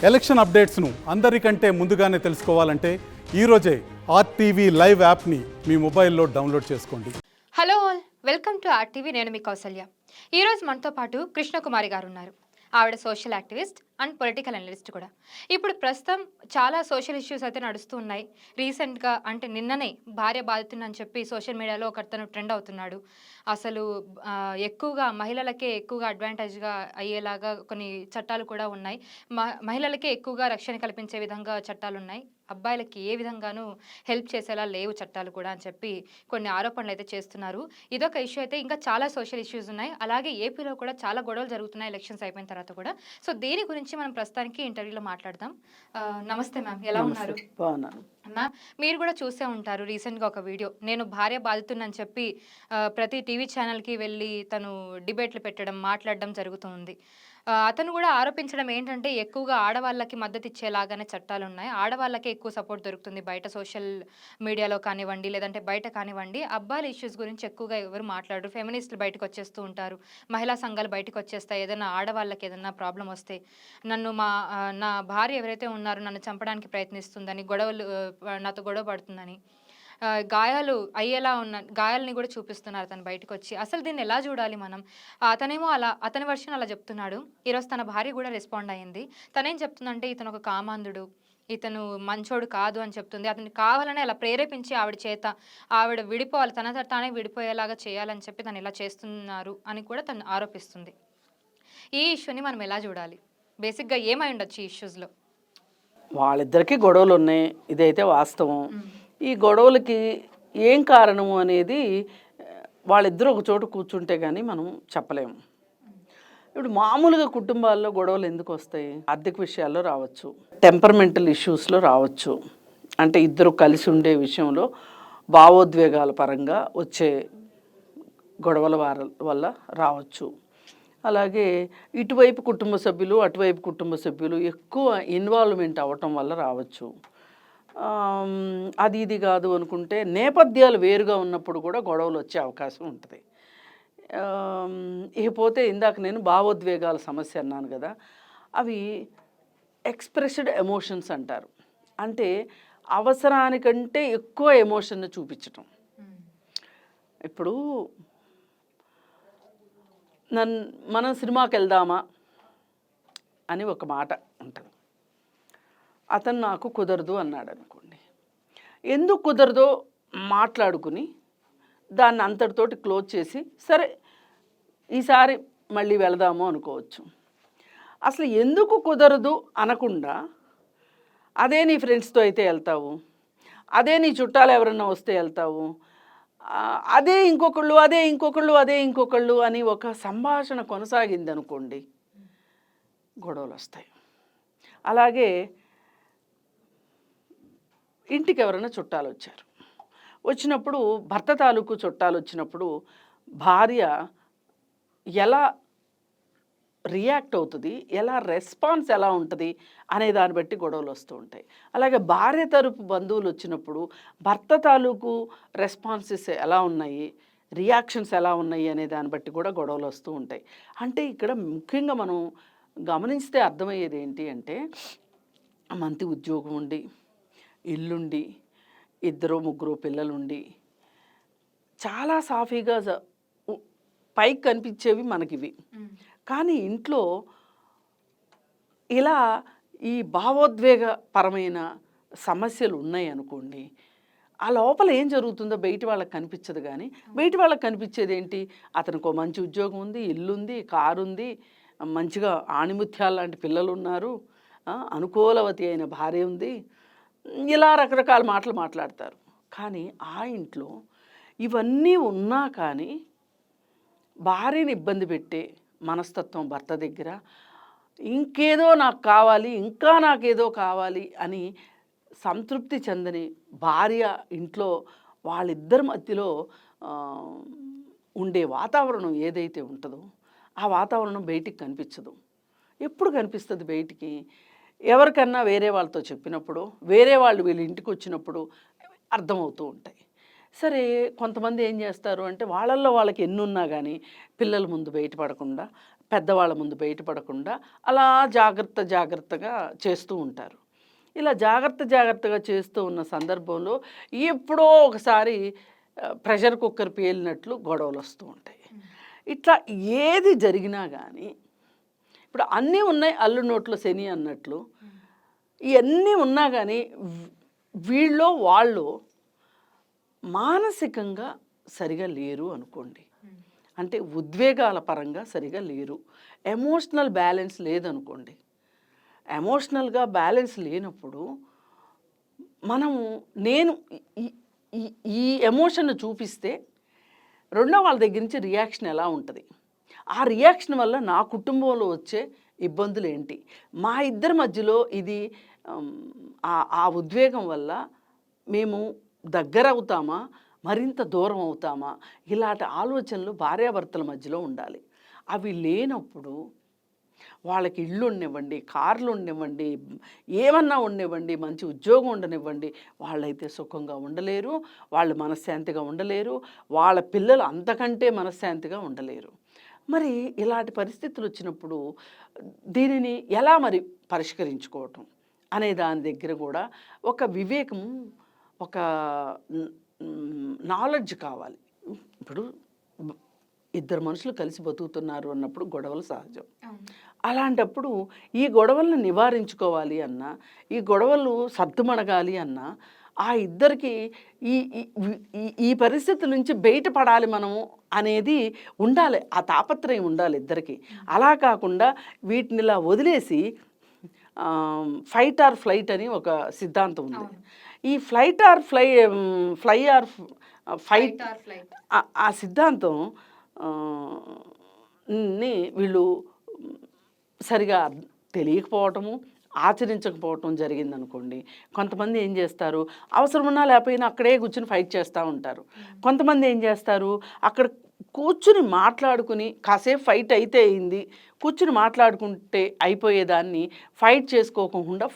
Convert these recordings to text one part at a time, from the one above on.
Election అప్డేట్స్ను అందరికంటే ముందుగానే తెలుసుకోవాలంటే ఈరోజే ఆర్టీవీ లైవ్ యాప్ని మీ మొబైల్లో డౌన్లోడ్ చేసుకోండి. Hello all, welcome to RTV. నేను మీ కౌసల్య. ఈరోజు మనతో పాటు కృష్ణకుమారి గారు ఉన్నారు. ఆవిడ social activist and political analyst కూడా. ఇప్పుడు ప్రస్తుతం చాలా సోషల్ ఇష్యూస్ అయితే నడుస్తూ ఉన్నాయి. రీసెంట్గా అంటే నిన్ననే భార్య బాధితుందని చెప్పి సోషల్ మీడియాలో ఒకతను ట్రెండ్ అవుతున్నాడు. అసలు ఎక్కువగా మహిళలకే ఎక్కువగా అడ్వాంటేజ్గా అయ్యేలాగా కొన్ని చట్టాలు కూడా ఉన్నాయి. మహిళలకే ఎక్కువగా రక్షణ కల్పించే విధంగా చట్టాలు ఉన్నాయి. అబ్బాయిలకి ఏ విధంగానూ హెల్ప్ చేసేలా లేవు చట్టాలు కూడా అని చెప్పి కొన్ని ఆరోపణలు అయితే చేస్తున్నారు. ఇదొక ఇష్యూ అయితే ఇంకా చాలా సోషల్ ఇష్యూస్ ఉన్నాయి. అలాగే ఏపీలో కూడా చాలా గొడవలు జరుగుతున్నాయి ఎలక్షన్స్ అయిపోయిన తర్వాత కూడా. సో దీని గురించి మనం ప్రస్తుతానికి ఇంటర్వ్యూలో మాట్లాడదాం. నమస్తే మ్యామ్, ఎలా ఉన్నారు? మ్యామ్, మీరు కూడా చూసే ఉంటారు రీసెంట్గా ఒక వీడియో. నేను భార్య బాధితున్నని చెప్పి ప్రతి టీవీ ఛానల్కి వెళ్ళి తను డిబేట్లు పెట్టడం, మాట్లాడడం జరుగుతుంది. అతను కూడా ఆరోపించడం ఏంటంటే ఎక్కువగా ఆడవాళ్ళకి మద్దతు ఇచ్చేలాగానే చట్టాలు ఉన్నాయి. ఆడవాళ్ళకే ఎక్కువ సపోర్ట్ దొరుకుతుంది బయట సోషల్ మీడియాలో కానివ్వండి, లేదంటే బయట కానివ్వండి. అబ్బాయిల ఇష్యూస్ గురించి ఎక్కువగా ఎవరు మాట్లాడరు. ఫెమినిస్టులు బయటకు వచ్చేస్తూ ఉంటారు, మహిళా సంఘాలు బయటకు వచ్చేస్తాయి. ఏదైనా ఆడవాళ్ళకి ఏదైనా ప్రాబ్లం వస్తే నా భార్య ఎవరైతే ఉన్నారో నన్ను చంపడానికి ప్రయత్నిస్తుందని, నాతో గొడవ పడుతుందని, గాయాలు అయ్యేలా గాయాలని కూడా చూపిస్తున్నారు తను బయటకు వచ్చి. అసలు దీన్ని ఎలా చూడాలి మనం? అతనేమో అతని వర్షన్ అలా చెప్తున్నాడు. ఈరోజు తన భార్య కూడా రెస్పాండ్ అయ్యింది. తనేం చెప్తుందంటే ఇతను ఒక కామాంధుడు, ఇతను మంచోడు కాదు అని చెప్తుంది. అతన్ని కావాలనే అలా ప్రేరేపించి ఆవిడ విడిపోవాలి, తానే విడిపోయేలాగా చేయాలని చెప్పి తను ఇలా చేస్తున్నారు అని కూడా తను ఆరోపిస్తుంది. ఈ ఇష్యూని మనం ఎలా చూడాలి? బేసిక్గా ఏమై ఉండొచ్చు ఈ ఇష్యూస్లో? వాళ్ళిద్దరికీ గొడవలు ఉన్నాయి, ఇదైతే వాస్తవం. ఈ గొడవలకి ఏం కారణము అనేది వాళ్ళిద్దరూ ఒక చోట కూర్చుంటే కానీ మనం చెప్పలేము. ఇప్పుడు మామూలుగా కుటుంబాల్లో గొడవలు ఎందుకు వస్తాయి? ఆర్థిక విషయాల్లో రావచ్చు, టెంపర్మెంటల్ ఇష్యూస్లో రావచ్చు, అంటే ఇద్దరు కలిసి ఉండే విషయంలో భావోద్వేగాల పరంగా వచ్చే గొడవల వల్ల రావచ్చు. అలాగే ఇటువైపు కుటుంబ సభ్యులు అటువైపు కుటుంబ సభ్యులు ఎక్కువ ఇన్వాల్వ్మెంట్ అవ్వటం వల్ల రావచ్చు. అది ఇది కాదు అనుకుంటే నేపథ్యాలు వేరుగా ఉన్నప్పుడు కూడా గొడవలు వచ్చే అవకాశం ఉంటుంది. ఇకపోతే ఇందాక నేను భావోద్వేగాల సమస్య అన్నాను కదా, అవి ఎక్స్ప్రెస్డ్ ఎమోషన్స్ అంటారు. అంటే అవసరానికంటే ఎక్కువ ఎమోషన్ని చూపించటం. ఇప్పుడు మనం సినిమాకి వెళ్దామా అని ఒక మాట ఉంటుంది. అతను నాకు కుదరదు అన్నాడు అనుకోండి. ఎందుకు కుదరదో మాట్లాడుకుని దాన్ని అంతటితోటి క్లోజ్ చేసి సరే ఈసారి మళ్ళీ వెళదాము అనుకోవచ్చు. అసలు ఎందుకు కుదరదు అనకుండా అదే నీ ఫ్రెండ్స్తో అయితే వెళ్తావు, అదే నీ చుట్టాలు ఎవరన్నా వస్తే వెళ్తావు, అదే ఇంకొకళ్ళు అని ఒక సంభాషణ కొనసాగింది అనుకోండి, గొడవలు వస్తాయి. అలాగే ఇంటికి ఎవరైనా చుట్టాలు వచ్చినప్పుడు భర్త తాలూకు చుట్టాలు వచ్చినప్పుడు భార్య ఎలా రియాక్ట్ అవుతుంది, ఎలా రెస్పాన్స్ ఎలా ఉంటుంది అనే దాన్ని బట్టి గొడవలు వస్తూ ఉంటాయి. అలాగే భార్య తరపు బంధువులు వచ్చినప్పుడు భర్త తాలూకు రెస్పాన్సెస్ ఎలా ఉన్నాయి, రియాక్షన్స్ ఎలా ఉన్నాయి అనే దాన్ని బట్టి కూడా గొడవలు వస్తూ ఉంటాయి. అంటే ఇక్కడ ముఖ్యంగా మనం గమనిస్తే అర్థమయ్యేది ఏంటి అంటే, మంచి ఉద్యోగం ఉండి, ఇల్లుండి, 2-3 పిల్లలుండి, చాలా సాఫీగా పైకి కనిపించేవి మనకివి. కానీ ఇంట్లో ఇలా ఈ భావోద్వేగపరమైన సమస్యలు ఉన్నాయి అనుకోండి, ఆ లోపల ఏం జరుగుతుందో బయట వాళ్ళకి కనిపించదు. కానీ బయట వాళ్ళకి కనిపించేది ఏంటి? అతనికి మంచి ఉద్యోగం ఉంది, ఇల్లుంది, కారు ఉంది, మంచిగా ఆణిముత్యాలు లాంటి పిల్లలు ఉన్నారు, అనుకూలవతి అయిన భార్య ఉంది, ఇలా రకరకాల మాటలు మాట్లాడతారు. కానీ ఆ ఇంట్లో ఇవన్నీ ఉన్నా కానీ భార్యని ఇబ్బంది పెట్టే మనస్తత్వం భర్త దగ్గర, ఇంకేదో నాకు కావాలి, ఇంకా నాకేదో కావాలి అని సంతృప్తి చెందని భార్య ఇంట్లో వాళ్ళిద్దరి మధ్యలో ఉండే వాతావరణం ఏదైతే ఉంటుందో ఆ వాతావరణం బయటికి కనిపించదు. ఎప్పుడు కనిపిస్తుంది బయటికి? ఎవరికన్నా వేరే వాళ్ళతో చెప్పినప్పుడు, వేరే వాళ్ళు వీళ్ళ ఇంటికి వచ్చినప్పుడు అర్థమవుతూ ఉంటాయి. సరే, కొంతమంది ఏం చేస్తారు అంటే వాళ్ళల్లో వాళ్ళకి ఎన్నున్నా కానీ పిల్లల ముందు బయటపడకుండా పెద్దవాళ్ళ ముందు బయటపడకుండా అలా జాగ్రత్తగా చేస్తూ ఉంటారు. ఇలా జాగ్రత్తగా చేస్తూ ఉన్న సందర్భంలో ఎప్పుడో ఒకసారి ప్రెషర్ కుక్కర్ పేలినట్లు గొడవలు వస్తూ ఉంటాయి. ఇట్లా ఏది జరిగినా కానీ ఇప్పుడు అన్నీ ఉన్నాయి అల్లు నోట్లో శని అన్నట్లు ఇవన్నీ ఉన్నా కానీ వాళ్ళు మానసికంగా సరిగా లేరు అనుకోండి. అంటే ఉద్వేగాల పరంగా సరిగా లేరు, ఎమోషనల్ బ్యాలెన్స్ లేదనుకోండి. ఎమోషనల్గా బ్యాలెన్స్ లేనప్పుడు నేను ఈ ఎమోషన్ చూపిస్తే రెండో వాళ్ళ దగ్గర నుంచి రియాక్షన్ ఎలా ఉంటుంది, ఆ రియాక్షన్ వల్ల నా కుటుంబంలో వచ్చే ఇబ్బందులు ఏంటి, మా ఇద్దరి మధ్యలో ఇది ఆ ఉద్వేగం వల్ల మేము దగ్గర అవుతామా మరింత దూరం అవుతామా, ఇలాంటి ఆలోచనలు భార్యాభర్తల మధ్యలో ఉండాలి. అవి లేనప్పుడు వాళ్ళకి ఇళ్ళు ఉండనివ్వండి, కార్లు ఉండనివ్వండి, ఏమన్నా ఉండనివ్వండి, మంచి ఉద్యోగం ఉండనివ్వండి, వాళ్ళైతే సుఖంగా ఉండలేరు, వాళ్ళు మనశ్శాంతిగా ఉండలేరు, వాళ్ళ పిల్లలు అంతకంటే మనశ్శాంతిగా ఉండలేరు. మరి ఇలాంటి పరిస్థితులు వచ్చినప్పుడు దీనిని ఎలా మరి పరిష్కరించుకోవటం అనే దాని దగ్గర కూడా ఒక వివేకం, ఒక నాలెడ్జ్ కావాలి. ఇప్పుడు ఇద్దరు మనుషులు కలిసి బతుకుతున్నారు అన్నప్పుడు గొడవలు సహజం. అలాంటప్పుడు ఈ గొడవలను నివారించుకోవాలి అన్నా, ఈ గొడవలు సద్దుమణగాలి అన్నా, ఆ ఇద్దరికి ఈ పరిస్థితి నుంచి బయటపడాలి మనము అనేది ఉండాలి, ఆ తాపత్రయం ఉండాలి ఇద్దరికి. అలా కాకుండా వీటిని ఇలా వదిలేసి ఫైట్ ఆర్ ఫ్లైట్ అని ఒక సిద్ధాంతం ఉంది. ఈ ఫైట్ ఆ సిద్ధాంతం ని వీళ్ళు సరిగా తెలియకపోవటము, ఆచరించకపోవటం జరిగిందనుకోండి. కొంతమంది ఏం చేస్తారు, అవసరమున్నా లేకపోయినా అక్కడే కూర్చుని ఫైట్ చేస్తూ ఉంటారు. కొంతమంది ఏం చేస్తారు, అక్కడ కూర్చుని మాట్లాడుకుని కాసేపు ఫైట్ అయితే అయింది, కూర్చుని మాట్లాడుకుంటే అయిపోయేదాన్ని ఫైట్ చేసుకోకుండా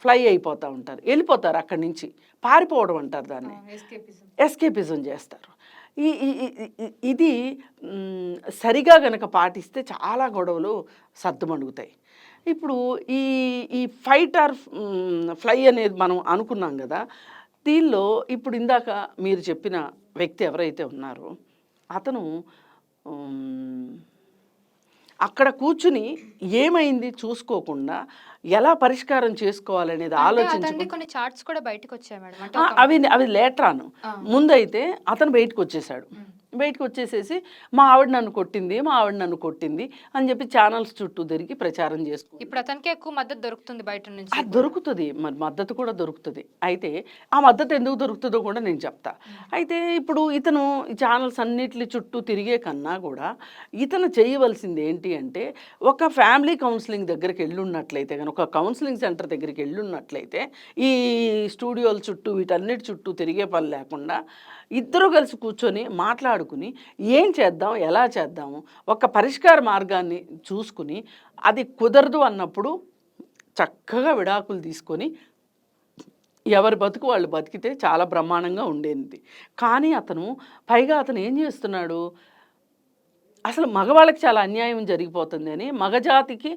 ఫ్లై అయిపోతూ ఉంటారు, వెళ్ళిపోతారు అక్కడి నుంచి, పారిపోవడం అంటారు దాన్ని, ఎస్కేపిజం చేస్తారు. ఇది సరిగా గనక పాటిస్తే చాలా గొడవలు సద్దుమణుగుతాయి. ఇప్పుడు ఈ ఫైట్ ఆర్ ఫ్లై అనేది మనం అనుకున్నాం కదా, దీనిలో ఇప్పుడు ఇందాక మీరు చెప్పిన వ్యక్తి ఎవరైతే ఉన్నారో అతను అక్కడ కూర్చుని ఏమైంది చూసుకోకుండా ఎలా పరిష్కారం చేసుకోవాలనేది ఆలోచించుకుంటే కొన్ని చార్ట్స్ కూడా బయటకు వచ్చాయి మేడం. అవి లేటరాను. ముందైతే అతను బయటకు వచ్చేసాడు. బయటకు వచ్చేసేసి మా ఆవిడ నన్ను కొట్టింది అని చెప్పి ఛానల్స్ చుట్టూ తిరిగి ప్రచారం చేసుకుంది. ఇప్పుడు అతనికి ఎక్కువ మద్దతు దొరుకుతుంది బయట నుంచి. అది దొరుకుతుంది, మరి మద్దతు కూడా దొరుకుతుంది. అయితే ఆ మద్దతు ఎందుకు దొరుకుతుందో కూడా నేను చెప్తా. అయితే ఇప్పుడు ఇతను ఛానల్స్ అన్నిటి చుట్టూ తిరిగే కన్నా కూడా ఇతను చేయవలసింది ఏంటి అంటే, ఒక ఫ్యామిలీ కౌన్సిలింగ్ దగ్గరికి వెళ్ళున్నట్లయితే కానీ, ఒక కౌన్సిలింగ్ సెంటర్ దగ్గరికి వెళ్ళున్నట్లయితే ఈ స్టూడియోల చుట్టూ వీటన్నిటి చుట్టూ తిరిగే పని లేకుండా ఇద్దరు కలిసి కూర్చొని మాట్లాడుకుని ఏం చేద్దాం, ఎలా చేద్దాము, ఒక పరిష్కార మార్గాన్ని చూసుకుని, అది కుదరదు అన్నప్పుడు చక్కగా విడాకులు తీసుకొని ఎవరి బతుకు వాళ్ళు బతికితే చాలా బ్రహ్మాండంగా ఉండేది. కానీ పైగా అతను ఏం చేస్తున్నాడు, అసలు మగవాళ్ళకి చాలా అన్యాయం జరిగిపోతుంది అని మగజాతికి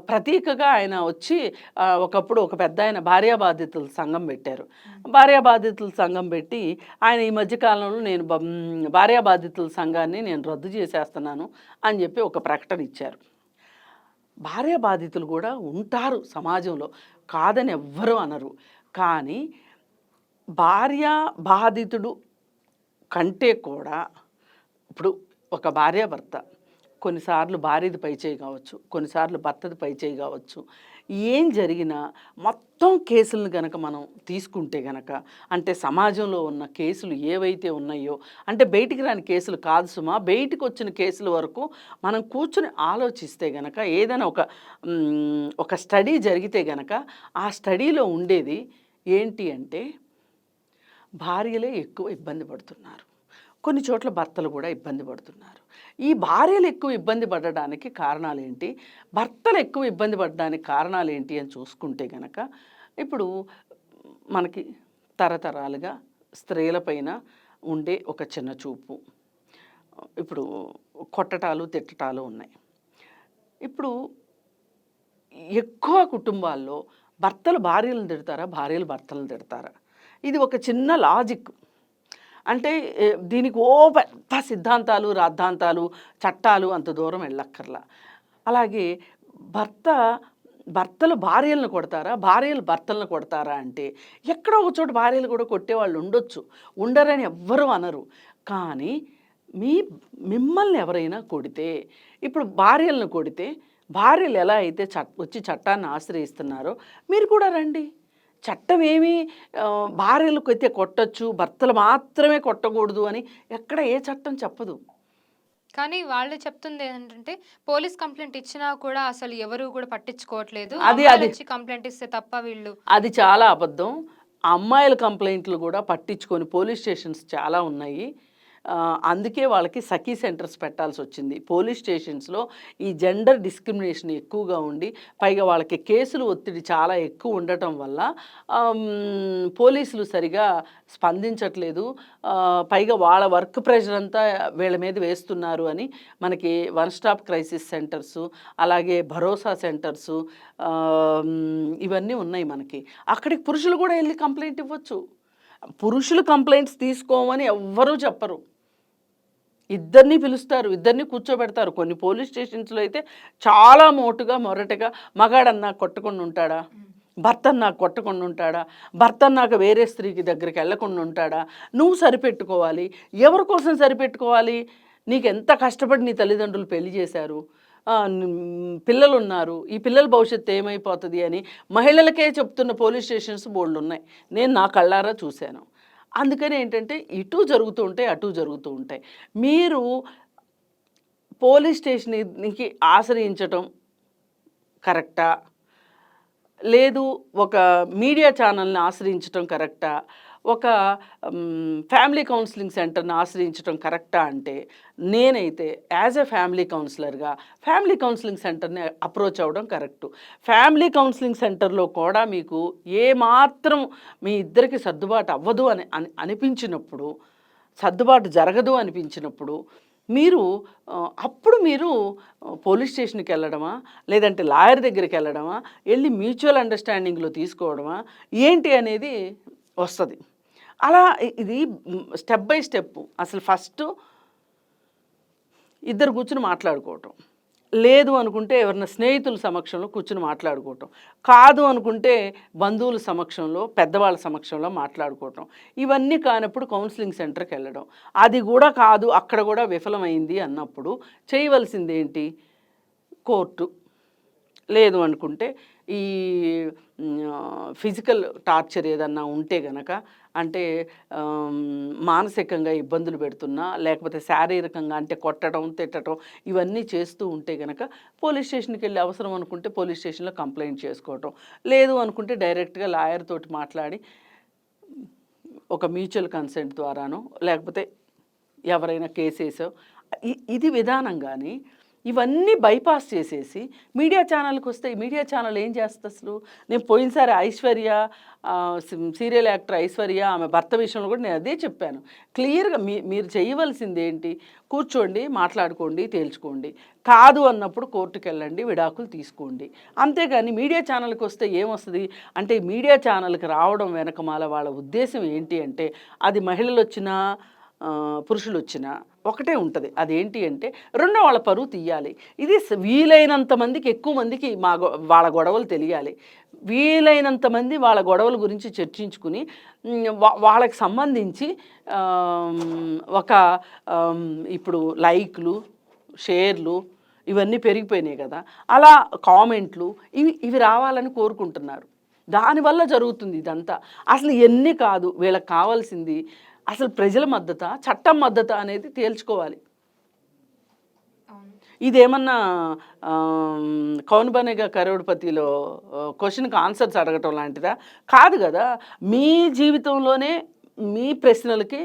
ప్రతీకగా ఆయన వచ్చి ఒకప్పుడు ఒక పెద్ద ఆయన భార్యాబాధితుల సంఘం పెట్టారు. భార్యాబాధితుల సంఘం పెట్టి ఆయన ఈ మధ్యకాలంలో నేను భార్యాబాధితుల సంఘాన్ని నేను రద్దు చేసేస్తున్నాను అని చెప్పి ఒక ప్రకటన ఇచ్చారు. భార్యాబాధితులు కూడా ఉంటారు సమాజంలో, కాదని ఎవ్వరూ అనరు. కానీ భార్యా బాధితుడు కంటే కూడా ఇప్పుడు ఒక భార్యాభర్త కొన్నిసార్లు భార్యది పైచేయి కావచ్చు, కొన్నిసార్లు భర్తది పైచేయి కావచ్చు. ఏం జరిగినా మొత్తం కేసులను గనక మనం తీసుకుంటే గనక, అంటే సమాజంలో ఉన్న కేసులు ఏవైతే ఉన్నాయో, అంటే బయటికి రాని కేసులు కాదు సుమా, బయటికి వచ్చిన కేసుల వరకు మనం కూర్చుని ఆలోచిస్తే గనక, ఏదైనా ఒక స్టడీ జరిగితే గనక ఆ స్టడీలో ఉండేది ఏంటి అంటే, భార్యలే ఎక్కువ ఇబ్బంది పడుతున్నారు, కొన్ని చోట్ల భర్తలు కూడా ఇబ్బంది పడుతున్నారు. ఈ భార్యలు ఎక్కువ ఇబ్బంది పడడానికి కారణాలు ఏంటి, భర్తలు ఎక్కువ ఇబ్బంది పడడానికి కారణాలు ఏంటి అని చూసుకుంటే గనక, ఇప్పుడు మనకి తరతరాలుగా స్త్రీలపైన ఉండే ఒక చిన్న చూపు, ఇప్పుడు కొట్టటాలు తిట్టటాలు ఉన్నాయి. ఇప్పుడు ఎక్కువ కుటుంబాల్లో భర్తలు భార్యలను తిడతారా, భార్యలు భర్తలను తిడతారా? ఇది ఒక చిన్న లాజిక్. అంటే దీనికి పెద్ద సిద్ధాంతాలు, రాద్ధాంతాలు, చట్టాలు అంత దూరం వెళ్ళక్కర్లా. అలాగే భర్తలు భార్యలను కొడతారా, భార్యలు భర్తలను కొడతారా అంటే ఎక్కడో ఒక చోట భార్యలు కూడా కొట్టేవాళ్ళు ఉండొచ్చు, ఉండరని ఎవ్వరూ అనరు. కానీ మిమ్మల్ని ఎవరైనా కొడితే, ఇప్పుడు భార్యలను కొడితే భార్యలు ఎలా అయితే వచ్చి చట్టాన్ని ఆశ్రయిస్తున్నారో మీరు కూడా రండి. చట్టం ఏమీ భార్యలకు అయితే కొట్టచ్చు, భర్తలు మాత్రమే కొట్టకూడదు అని ఎక్కడ ఏ చట్టం చెప్పదు. కానీ వాళ్ళు చెప్తుంది ఏంటంటే పోలీస్ కంప్లైంట్ ఇచ్చినా కూడా అసలు ఎవరు కూడా పట్టించుకోవట్లేదు. కంప్లైంట్ ఇస్తే తప్ప వీళ్ళు, అది చాలా అబద్ధం. అమ్మాయిల కంప్లైంట్లు కూడా పట్టించుకొని పోలీస్ స్టేషన్స్ చాలా ఉన్నాయి. అందుకే వాళ్ళకి సఖీ సెంటర్స్ పెట్టాల్సి వచ్చింది. పోలీస్ స్టేషన్స్లో ఈ జెండర్ డిస్క్రిమినేషన్ ఎక్కువగా ఉండి, పైగా వాళ్ళకి కేసులు ఒత్తిడి చాలా ఎక్కువ ఉండటం వల్ల పోలీసులు సరిగా స్పందించట్లేదు. పైగా వాళ్ళ వర్క్ ప్రెషర్ అంతా వీళ్ళ మీద వేస్తున్నారు అని మనకి వన్ స్టాప్ క్రైసిస్ సెంటర్సు, అలాగే భరోసా సెంటర్సు ఇవన్నీ ఉన్నాయి మనకి. అక్కడికి పురుషులు కూడా వెళ్ళి కంప్లైంట్ ఇవ్వచ్చు. పురుషులు కంప్లైంట్స్ తీసుకోమని ఎవ్వరూ చెప్పరు. ఇద్దరిని పిలుస్తారు, ఇద్దరిని కూర్చోబెడతారు. కొన్ని పోలీస్ స్టేషన్స్లో అయితే చాలా మొరటగా మగాడన్నా కొట్టకుండా ఉంటాడా, భర్త నాకు కొట్టకుండా ఉంటాడా, భర్త నాకు వేరే స్త్రీకి దగ్గరికి వెళ్ళకుండా ఉంటాడా, నువ్వు సరిపెట్టుకోవాలి. ఎవరి కోసం సరిపెట్టుకోవాలి? నీకు ఎంత కష్టపడి నీ తల్లిదండ్రులు పెళ్లి చేశారు, పిల్లలు ఉన్నారు, ఈ పిల్లల భవిష్యత్తు ఏమైపోతుంది అని మహిళలకే చెప్తున్న పోలీస్ స్టేషన్స్ బోల్డ్ ఉన్నాయి. నేను నా కళ్ళారా చూశాను. అందుకని ఏంటంటే ఇటు జరుగుతూ ఉంటాయి, అటు జరుగుతూ ఉంటాయి. మీరు పోలీస్ స్టేషన్కి ఆశ్రయించటం కరెక్టా, లేదు ఒక మీడియా ఛానల్ని ఆశ్రయించటం కరెక్టా, ఒక ఫ్యామిలీ కౌన్సిలింగ్ సెంటర్ని ఆశ్రయించడం కరెక్టా అంటే నేనైతే యాజ్ ఎ ఫ్యామిలీ కౌన్సిలర్గా ఫ్యామిలీ కౌన్సిలింగ్ సెంటర్ని అప్రోచ్ అవ్వడం కరెక్టు. ఫ్యామిలీ కౌన్సిలింగ్ సెంటర్లో కూడా మీకు ఏమాత్రం మీ ఇద్దరికి సర్దుబాటు అవ్వదు అని అనిపించినప్పుడు, సర్దుబాటు జరగదు అనిపించినప్పుడు అప్పుడు మీరు పోలీస్ స్టేషన్కి వెళ్ళడమా, లేదంటే లాయర్ దగ్గరికి వెళ్ళడమా, వెళ్ళి మ్యూచువల్ అండర్స్టాండింగ్లో తీసుకోవడమా ఏంటి అనేది వస్తుంది. అలా ఇది స్టెప్ బై స్టెప్. అసలు ఫస్ట్ ఇద్దరు కూర్చుని మాట్లాడుకోవటం, లేదు అనుకుంటే ఎవరైనా స్నేహితుల సమక్షంలో కూర్చుని మాట్లాడుకోవటం, కాదు అనుకుంటే బంధువుల సమక్షంలో, పెద్దవాళ్ళ సమక్షంలో మాట్లాడుకోవటం. ఇవన్నీ కానప్పుడు కౌన్సిలింగ్ సెంటర్కి వెళ్ళడం. అది కూడా కాదు, అక్కడ కూడా విఫలమైంది అన్నప్పుడు చేయవలసింది ఏంటి? కోర్టు. లేదు అనుకుంటే ఈ ఫిజికల్ టార్చర్ ఏదన్నా ఉంటే గనక, అంటే మానసికంగా ఇబ్బందులు పెడుతున్నా, లేకపోతే శారీరకంగా అంటే కొట్టడం, తిట్టడం ఇవన్నీ చేస్తూ ఉంటే గనక పోలీస్ స్టేషన్కి వెళ్ళి అవసరం అనుకుంటే పోలీస్ స్టేషన్లో కంప్లైంట్ చేసుకోవటం, లేదు అనుకుంటే డైరెక్ట్గా లాయర్ తోటి మాట్లాడి ఒక మ్యూచువల్ కన్సెంట్ ద్వారానో, లేకపోతే ఎవరైనా కేసేసో ఇది విధానం. కానీ ఇవన్నీ బైపాస్ చేసేసి మీడియా ఛానల్కి వస్తే మీడియా ఛానల్ ఏం చేస్తుంది అసలు? నేను పోయినసారి ఐశ్వర్య, సీరియల్ యాక్టర్ ఐశ్వర్య, ఆమె భర్త విషయంలో కూడా నేను అదే చెప్పాను క్లియర్గా. మీరు చేయవలసింది ఏంటి? కూర్చోండి, మాట్లాడుకోండి, తేల్చుకోండి. కాదు అన్నప్పుడు కోర్టుకు వెళ్ళండి, విడాకులు తీసుకోండి. అంతేగాని మీడియా ఛానల్కి వస్తే ఏమొస్తుంది అంటే, మీడియా ఛానల్కి రావడం వెనకమాల వాళ్ళ ఉద్దేశం ఏంటి అంటే, అది మహిళలు వచ్చినా పురుషులు వచ్చినా ఒకటే ఉంటుంది. అదేంటి అంటే, రెండో వాళ్ళ పరువు తీయాలి. ఇది వీలైనంత మందికి, ఎక్కువ మందికి వాళ్ళ గొడవలు తెలియాలి. వీలైనంత మంది వాళ్ళ గొడవల గురించి చర్చించుకుని వాళ్ళకి సంబంధించి ఇప్పుడు లైక్లు, షేర్లు ఇవన్నీ పెరిగిపోయినాయి కదా, అలా కామెంట్లు ఇవి రావాలని కోరుకుంటున్నారు. దానివల్ల జరుగుతుంది ఇదంతా. అసలు ఎన్ని కాదు, వీళ్ళకి కావాల్సింది అసలు ప్రజల మద్దత, చట్టం మద్దత అనేది తేల్చుకోవాలి. ఇదేమన్నా కౌన్ బనేగా కరోడ్పతిలో క్వశ్చన్కి ఆన్సర్స్ అడగటం లాంటిదా? కాదు కదా. మీ జీవితంలోనే మీ ప్రశ్నలకి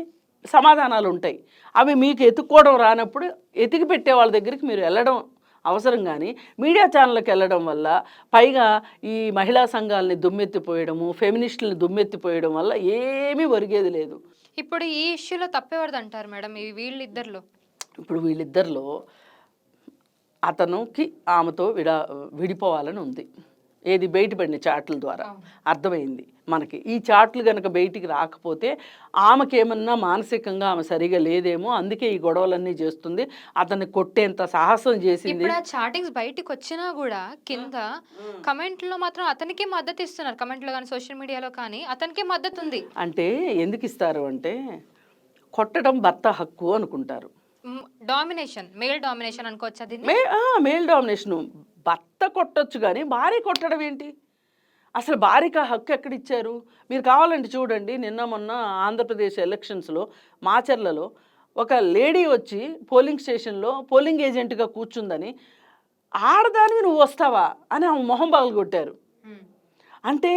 సమాధానాలు ఉంటాయి. అవి మీకు ఎత్తుక్కోవడం రానప్పుడు ఎతికి పెట్టే వాళ్ళ దగ్గరికి మీరు వెళ్ళడం అవసరం. కానీ మీడియా ఛానళ్ళకి వెళ్ళడం వల్ల, పైగా ఈ మహిళా సంఘాలని దుమ్మెత్తిపోయడము, ఫెమినిస్టులను దుమ్మెత్తిపోయడం వల్ల ఏమీ ఒరిగేది లేదు. ఇప్పుడు ఈ ఇష్యూలో తప్పేవారు అంటారు మేడం వీళ్ళిద్దరిలో? ఇప్పుడు వీళ్ళిద్దరిలో అతనుకి ఆమెతో విడిపోవాలని ఉంది. ఏది బయటపడిన చాట్ల ద్వారా అర్థమైంది మనకి. ఈ చాట్లు కనుక బయటికి రాకపోతే ఆమెకేమన్నా మానసికంగా ఆమె సరిగా లేదేమో, అందుకే ఈ గొడవలన్నీ చేస్తుంది, అతన్ని కొట్టేంత సాహసం చేసింది. ఇప్పుడు ఆ చాటింగ్స్ బయటికి వచ్చినా కూడా కింద కమెంట్లో మాత్రం అతనికి మద్దతు ఇస్తున్నారు. కమెంట్లో కానీ సోషల్ మీడియాలో కానీ అతనికే మద్దతు ఉంది. అంటే ఎందుకు ఇస్తారు అంటే కొట్టడం భర్త హక్కు అనుకుంటారు. డామినేషన్, మేల్ డామినేషన్ అనుకోవచ్చా దీన్ని? Male domination. భర్త కొట్టొచ్చు కానీ భార్య కొట్టడం ఏంటి? అసలు భార్యకి ఆ హక్కు ఎక్కడిచ్చారు? మీరు కావాలంటే చూడండి, నిన్న మొన్న ఆంధ్రప్రదేశ్ ఎలక్షన్స్లో మాచర్లలో ఒక లేడీ వచ్చి పోలింగ్ స్టేషన్లో పోలింగ్ ఏజెంట్గా కూర్చుందని, ఆడదానివి నువ్వు వస్తావా అని ఆమె మొహం పగలగొట్టారు. అంటే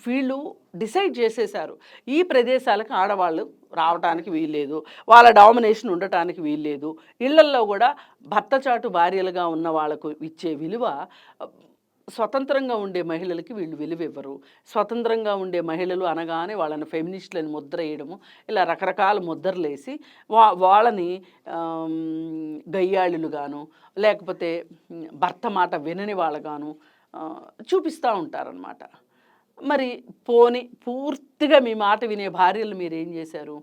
వీళ్ళు డిసైడ్ చేసేశారు, ఈ ప్రదేశాలకు ఆడవాళ్ళు రావడానికి వీల్లేదు, వాళ్ళ డామినేషన్ ఉండటానికి వీల్లేదు. ఇళ్లల్లో కూడా భర్త చాటు భార్యలుగా ఉన్న వాళ్ళకు ఇచ్చే విలువ స్వతంత్రంగా ఉండే మహిళలకి వీళ్ళు విలువ ఇవ్వరు. స్వతంత్రంగా ఉండే మహిళలు అనగానే వాళ్ళని ఫెమినిస్టులని ముద్ర వేయడము, ఇలా రకరకాల ముద్రలు వేసి వాళ్ళని గయ్యాళులుగాను లేకపోతే భర్త మాట వినని వాళ్ళగాను చూపిస్తూ ఉంటారనమాట. మరి పూర్తిగా మీ మాట వినే భార్యలు మీరు ఏం చేశారు?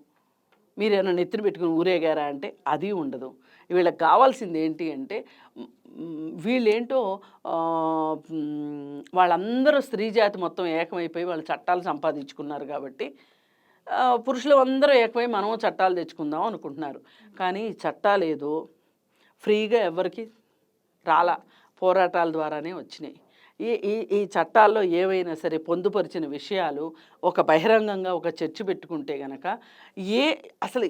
మీరేమైనా నెత్తిన పెట్టుకుని ఊరేగారా అంటే అది ఉండదు. వీళ్ళకి కావాల్సింది ఏంటి అంటే, వీళ్ళేంటో వాళ్ళందరూ స్త్రీ జాతి మొత్తం ఏకమైపోయి వాళ్ళు చట్టాలు సంపాదించుకున్నారు కాబట్టి పురుషులు అందరూ ఏకమై మనం చట్టాలు తెచ్చుకుందాం అనుకుంటున్నారు. కానీ చట్టాలు ఏదో ఫ్రీగా ఎవరికి రాలా, పోరాటాల ద్వారానే వచ్చినాయి. ఈ చట్టాల్లో ఏవైనా సరే పొందుపరిచిన విషయాలు ఒక బహిరంగంగా ఒక చర్చ పెట్టుకుంటే గనక అసలు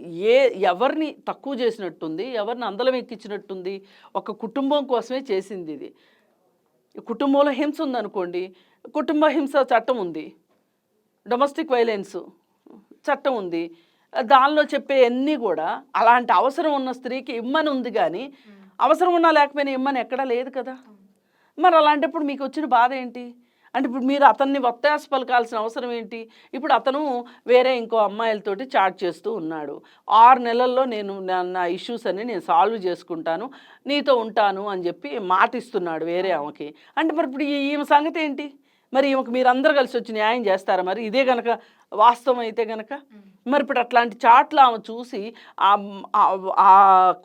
ఎవరిని తక్కువ చేసినట్టుంది, ఎవరిని అందలం ఎక్కించినట్టుంది? ఒక కుటుంబం కోసమే చేసింది ఇది. కుటుంబంలో హింస ఉందనుకోండి, కుటుంబ హింస చట్టం ఉంది, డొమెస్టిక్ వైలెన్స్ చట్టం ఉంది, దానిలో చెప్పే అన్నీ కూడా అలాంటి అవసరం ఉన్న స్త్రీకి ఇమ్మని ఉంది. కానీ అవసరం ఉన్నా లేకపోయినా ఇమ్మని ఎక్కడా లేదు కదా. మరి అలాంటప్పుడు మీకు వచ్చిన బాధ ఏంటి? అంటే ఇప్పుడు మీరు అతన్ని ఒత్తాస పలకాల్సిన అవసరం ఏంటి? ఇప్పుడు అతను వేరే ఇంకో అమ్మాయిలతోటి చాట్ చేస్తూ ఉన్నాడు, 6 నెలల్లో నా ఇష్యూస్ అన్ని నేను సాల్వ్ చేసుకుంటాను, నీతో ఉంటాను అని చెప్పి మాట ఇస్తున్నాడు వేరే ఆమెకి. అంటే మరి ఇప్పుడు ఈమె సంగతి ఏంటి? మరి ఈమెకు మీరు అందరు కలిసి వచ్చి న్యాయం చేస్తారా? మరి ఇదే గనక వాస్తవం అయితే గనక మరి ఇప్పుడు అట్లాంటి చాట్లు ఆమె చూసి ఆ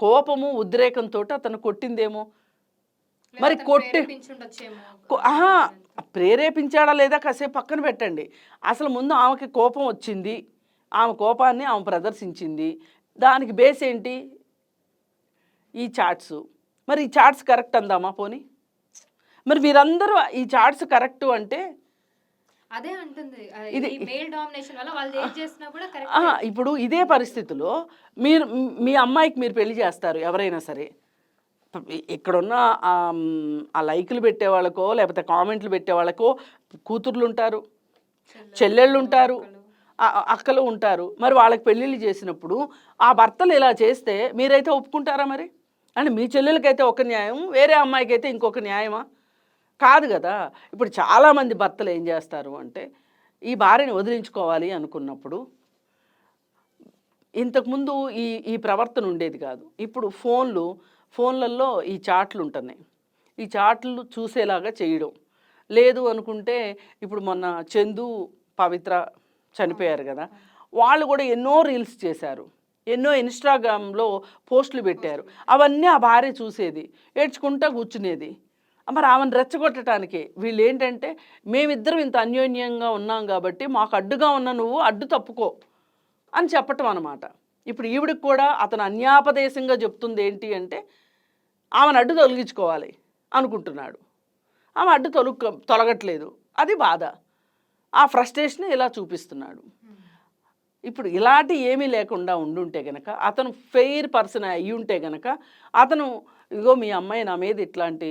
కోపము ఉద్రేకంతో అతను కొట్టిందేమో. మరి ప్రేరేపించాడా లేదా కాసేపు పక్కన పెట్టండి. అసలు ముందు ఆమెకి కోపం వచ్చింది, ఆమె కోపాన్ని ఆమె ప్రదర్శించింది, దానికి బేస్ ఏంటి? ఈ చాట్స్. మరి ఈ చాట్స్ కరెక్ట్ అందామా పోనీ? మరి మీరందరూ ఈ చాట్స్ కరెక్ట్ అంటే అదే అంటుంది, ఇది మేల్ డామినేషన్ వల్ల వాళ్ళు ఏం చేసినా కూడా కరెక్ట్. ఇప్పుడు ఇదే పరిస్థితిలో మీ అమ్మాయికి మీరు పెళ్లి చేస్తారు ఎవరైనా సరే, ఇక్కడున్న ఆ లైకులు పెట్టే వాళ్ళకో లేకపోతే కామెంట్లు పెట్టే వాళ్ళకో కూతుర్లు ఉంటారు, చెల్లెళ్ళు ఉంటారు, అక్కలు ఉంటారు. మరి వాళ్ళకి పెళ్ళిళ్ళు చేసినప్పుడు ఆ భర్తలు ఇలా చేస్తే మీరైతే ఒప్పుకుంటారా? మరి అంటే మీ చెల్లెలకైతే ఒక న్యాయం, వేరే అమ్మాయికి అయితే ఇంకొక న్యాయమా? కాదు కదా. ఇప్పుడు చాలామంది భర్తలు ఏం చేస్తారు అంటే, ఈ భార్యని వదిలించుకోవాలి అనుకున్నప్పుడు ఇంతకుముందు ఈ ప్రవర్తన ఉండేది కాదు. ఇప్పుడు ఫోన్లలో ఈ చాట్లు ఉంటున్నాయి, ఈ చాట్లు చూసేలాగా చేయడం లేదు అనుకుంటే. ఇప్పుడు మొన్న చందు పవిత్ర చనిపోయారు కదా, వాళ్ళు కూడా ఎన్నో రీల్స్ చేశారు, ఎన్నో ఇన్స్టాగ్రామ్లో పోస్టులు పెట్టారు. అవన్నీ ఆ భార్య చూసేది, ఏడ్చుకుంటా కూర్చునేది. మరి ఆమెను రెచ్చగొట్టడానికి వీళ్ళు ఏంటంటే, మేమిద్దరం ఇంత అన్యోన్యంగా ఉన్నాం కాబట్టి మాకు అడ్డుగా ఉన్న నువ్వు అడ్డు తప్పుకో అని చెప్పటం అన్నమాట. ఇప్పుడు ఈవిడికి కూడా అతను అన్యాపదేశంగా చెప్తుంది ఏంటి అంటే, ఆమెను అడ్డు తొలగించుకోవాలి అనుకుంటున్నాడు. ఆమె అడ్డు తొలగట్లేదు, అది బాధ. ఆ ఫ్రస్ట్రేషన్ ఇలా చూపిస్తున్నాడు. ఇప్పుడు ఇలాంటి ఏమీ లేకుండా ఉండుంటే గనక, అతను ఫెయిర్ పర్సన్ అయ్యి ఉంటే గనక, అతను ఇగో మీ అమ్మాయి నా మీద ఇట్లాంటి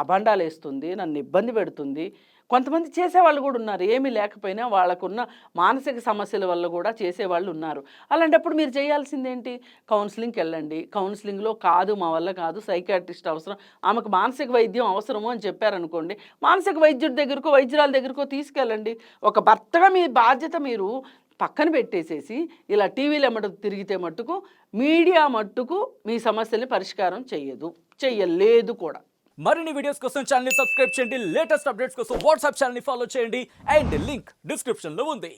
అభండాలు వేస్తుంది, నన్ను ఇబ్బంది పెడుతుంది. కొంతమంది చేసేవాళ్ళు కూడా ఉన్నారు, ఏమీ లేకపోయినా వాళ్ళకున్న మానసిక సమస్యల వల్ల కూడా చేసేవాళ్ళు ఉన్నారు. అలాంటప్పుడు మీరు చేయాల్సిందేంటి? కౌన్సిలింగ్కి వెళ్ళండి. కౌన్సిలింగ్లో కాదు మా వల్ల కాదు, సైకాట్రిస్ట్ అవసరం, ఆమెకు మానసిక వైద్యం అవసరము అని చెప్పారనుకోండి, మానసిక వైద్యుడి దగ్గరకో వైద్యురాల దగ్గరకో తీసుకెళ్ళండి. ఒక భర్తగా మీ బాధ్యత మీరు పక్కన పెట్టేసేసి ఇలా టీవీలో మటుకు తిరిగితే మట్టుకు మీడియా మట్టుకు మీ సమస్యల్ని పరిష్కారం చెయ్యలేదు కూడా. మరిన్ని వీడియోస్ కోసం ఛానల్ ని సబ్స్క్రైబ్ చేయండి, లేటెస్ట్ అప్డేట్స్ కోసం వాట్సాప్ ఛానల్ ని ఫాలో చేయండి అండ్ లింక్ డిస్క్రిప్షన్ లో ఉంది.